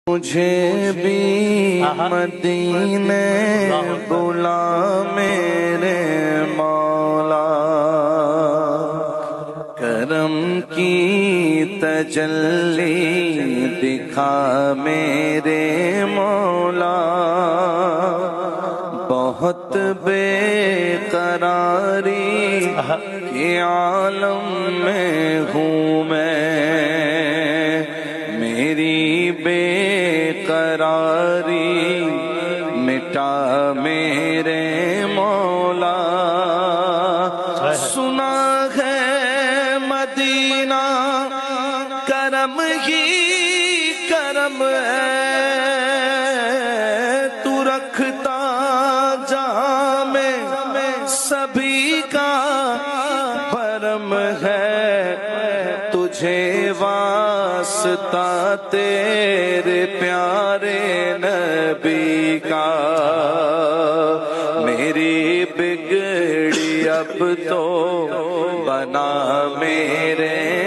مجھے بھی مدینے بلا میرے مولا، کرم کی تجلی دکھا میرے مولا، بہت بے قراری کے عالم میں ہوں میں، میری بے قراری مٹا میرے مولا، سنا ہے مدینہ کرم ہی کرم ہے، تو رکھتا جہاں میں سبھی کا بھرم ہے، تجھے واسطہ تیرے پیارے نبی کا، میری بگڑی اب تو بنا میرے